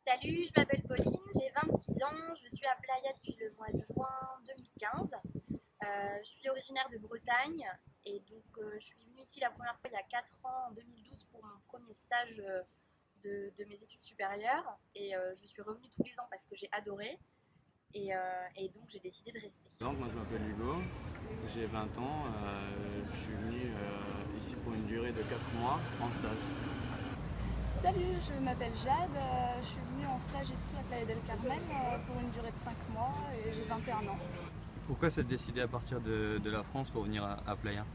Salut, je m'appelle Pauline, j'ai 26 ans, je suis à Playa depuis le mois de juin 2015. Je suis originaire de Bretagne et donc je suis venue ici la première fois il y a 4 ans, en 2012, pour mon premier stage de mes études supérieures et je suis revenue tous les ans parce que j'ai adoré et donc j'ai décidé de rester. Moi je m'appelle Hugo, j'ai 20 ans, je suis venu ici pour une durée de 4 mois en stage. Salut, je m'appelle Jade, je suis venue en stage ici à Playa del Carmen pour une durée de 5 mois et j'ai 21 ans. Pourquoi s'être décidé à partir de la France pour venir à Playa?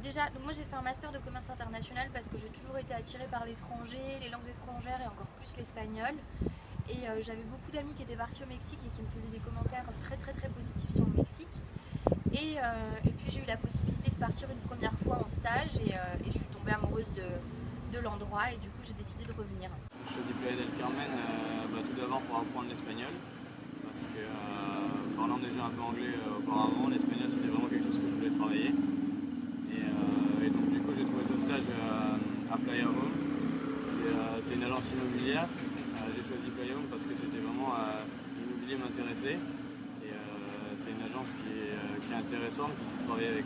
Déjà, donc moi j'ai fait un master de commerce international parce que j'ai toujours été attirée par l'étranger, les langues étrangères et encore plus l'espagnol. Et j'avais beaucoup d'amis qui étaient partis au Mexique et qui me faisaient des commentaires très positifs sur le Mexique. Et puis j'ai eu la possibilité de partir une première fois en stage et je suis tombée amoureuse de l'endroit et du coup j'ai décidé de revenir. J'ai choisi Playa del Carmen tout d'abord pour apprendre l'espagnol, parce que parlant déjà un peu anglais auparavant, l'espagnol c'était vraiment quelque chose que je voulais travailler. Et donc du coup j'ai trouvé ce stage à Playa Home. C'est une agence immobilière. J'ai choisi Playa Home parce que c'était vraiment l'immobilier m'intéressait. Et c'est une agence qui est intéressante puisqu'il travaille avec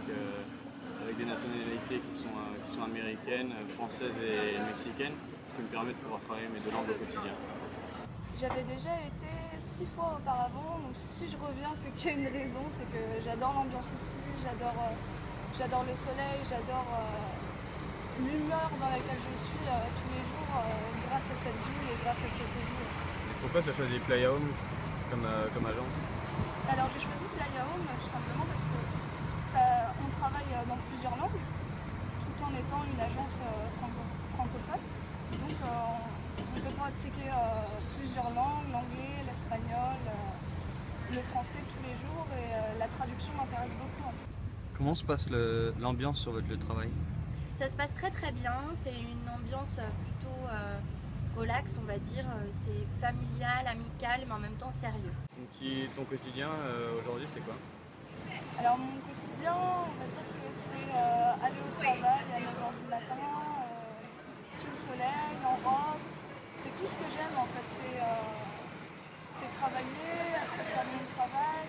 des nationalités qui sont américaines, françaises et mexicaines, ce qui me permet de pouvoir travailler mes deux langues au quotidien. J'avais déjà été 6 fois auparavant, donc si je reviens c'est qu'il y a une raison, c'est que j'adore l'ambiance ici, j'adore le soleil, j'adore l'humeur dans laquelle je suis tous les jours grâce à cette ville et grâce à cette ville. Pourquoi tu as choisi Playa Home comme agence? Alors j'ai choisi Playa Home tout simplement parce que on travaille dans plusieurs langues, tout en étant une agence francophone. Donc on peut pratiquer plusieurs langues, l'anglais, l'espagnol, le français tous les jours et la traduction m'intéresse beaucoup. Comment se passe l'ambiance sur votre lieu de travail? Ça se passe très bien, c'est une ambiance plutôt relax on va dire, c'est familial, amical mais en même temps sérieux. Ton quotidien aujourd'hui c'est quoi? Alors mon quotidien, on va dire que c'est aller au travail à 9h du matin, sous le soleil, en robe. C'est tout ce que j'aime en fait, c'est travailler, être fier de mon travail,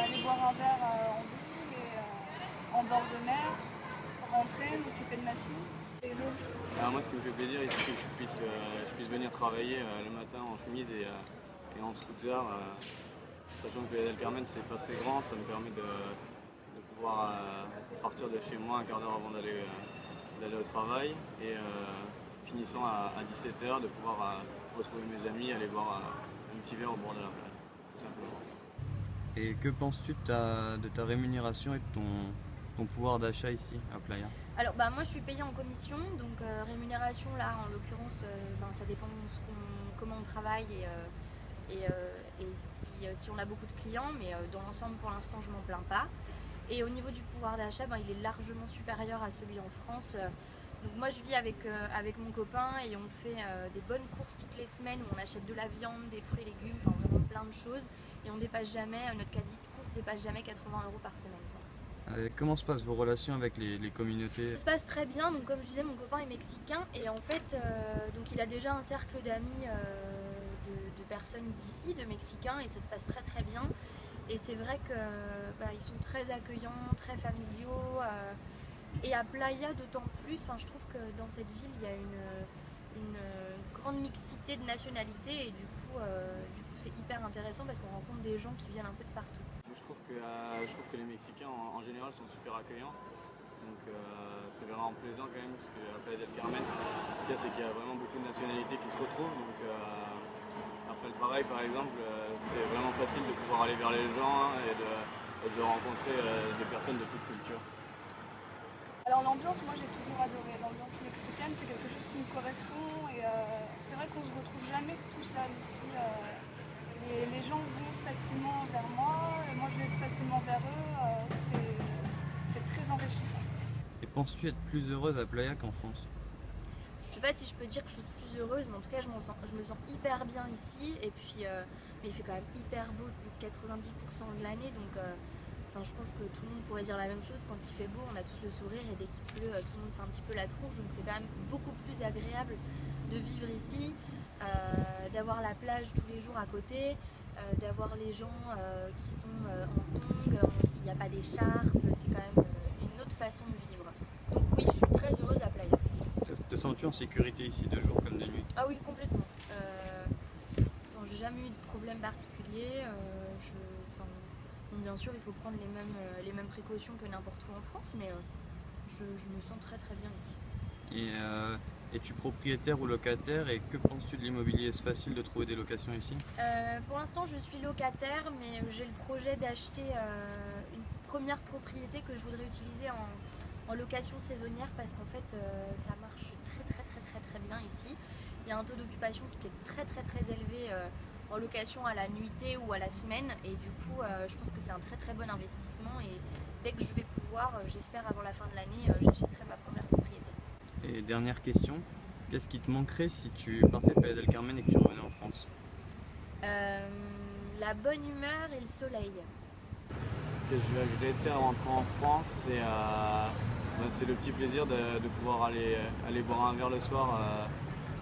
aller boire un verre en ville et en bord de mer, rentrer, m'occuper de ma fille. Alors moi ce qui me fait plaisir ici c'est que je puisse venir travailler le matin en chemise et en scooter. Sachant que Playa del Carmen c'est pas très grand, ça me permet de pouvoir partir de chez moi un quart d'heure avant d'aller au travail et finissant à 17h de pouvoir retrouver mes amis, aller boire un petit verre au bord de la plage, tout simplement. Et que penses-tu de ta rémunération et de ton pouvoir d'achat ici à Playa? Alors moi je suis payée en commission, donc rémunération là en l'occurrence ça dépend de comment on travaille et si on a beaucoup de clients, mais dans l'ensemble pour l'instant je m'en plains pas. Et au niveau du pouvoir d'achat, il est largement supérieur à celui en France. Donc moi je vis avec mon copain et on fait des bonnes courses toutes les semaines où on achète de la viande, des fruits et légumes, enfin vraiment plein de choses. Et on dépasse jamais, notre caddie de course dépasse jamais 80 € par semaine. Comment se passent vos relations avec les communautés? Ça se passe très bien, donc comme je disais mon copain est mexicain et en fait donc il a déjà un cercle d'amis de personnes d'ici, de Mexicains, et ça se passe très bien. Et c'est vrai que ils sont très accueillants, très familiaux. Et à Playa d'autant plus, je trouve que dans cette ville il y a une grande mixité de nationalités et du coup c'est hyper intéressant parce qu'on rencontre des gens qui viennent un peu de partout. Je trouve que les Mexicains en général sont super accueillants. Donc c'est vraiment plaisant quand même parce qu'à Playa del Carmen, ce qu'il y a c'est qu'il y a vraiment beaucoup de nationalités qui se retrouvent. Donc après le travail par exemple, c'est vraiment facile de pouvoir aller vers les gens et de rencontrer des personnes de toute culture. Alors l'ambiance, moi j'ai toujours adoré. L'ambiance mexicaine, c'est quelque chose qui me correspond et c'est vrai qu'on se retrouve jamais tout seul ici. Les gens vont facilement vers moi, et moi je vais facilement vers eux. C'est très enrichissant. Et penses-tu être plus heureuse à Playa qu'en France? Je sais pas si je peux dire que je suis plus heureuse, mais en tout cas je me sens hyper bien ici. Et puis mais il fait quand même hyper beau plus de 90% de l'année, donc je pense que tout le monde pourrait dire la même chose. Quand il fait beau, on a tous le sourire, et dès qu'il pleut, tout le monde fait un petit peu la tronche. Donc c'est quand même beaucoup plus agréable de vivre ici. d'avoir la plage tous les jours à côté, d'avoir les gens qui sont en tongs, il n'y a pas d'écharpe, c'est quand même une autre façon de vivre. Donc oui, je suis très heureuse à Playa. Te sens-tu en sécurité ici de jour comme de nuit? Ah oui, complètement. J'ai jamais eu de problème particulier. Bon, bien sûr, il faut prendre les mêmes précautions que n'importe où en France, mais je me sens très très bien ici. Et es-tu propriétaire ou locataire et que penses-tu de l'immobilier? Est-ce facile de trouver des locations ici? Pour l'instant, je suis locataire, mais j'ai le projet d'acheter une première propriété que je voudrais utiliser en location saisonnière parce qu'en fait, ça marche très bien ici. Il y a un taux d'occupation qui est très élevé en location à la nuitée ou à la semaine et du coup, je pense que c'est un très bon investissement et dès que je vais pouvoir, j'espère avant la fin de l'année, j'achèterai ma première propriété. Et dernière question, qu'est-ce qui te manquerait si tu partais de Playa del Carmen et que tu revenais en France? La bonne humeur et le soleil. Ce que je vais regretter en rentrant en France, c'est le petit plaisir de pouvoir aller boire un verre le soir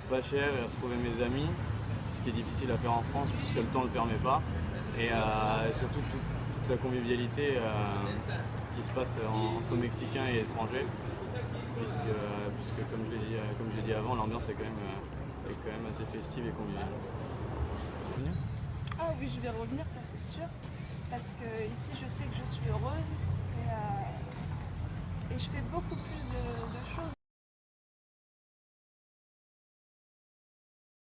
pas cher et retrouver mes amis, ce qui est difficile à faire en France puisque le temps ne le permet pas. Et surtout toute la convivialité qui se passe entre Mexicains et étrangers, puisque comme je l'ai dit avant, l'ambiance est quand même assez festive et conviviale. Ah oui, je vais revenir, ça c'est sûr, parce que ici je sais que je suis heureuse et je fais beaucoup plus de choses.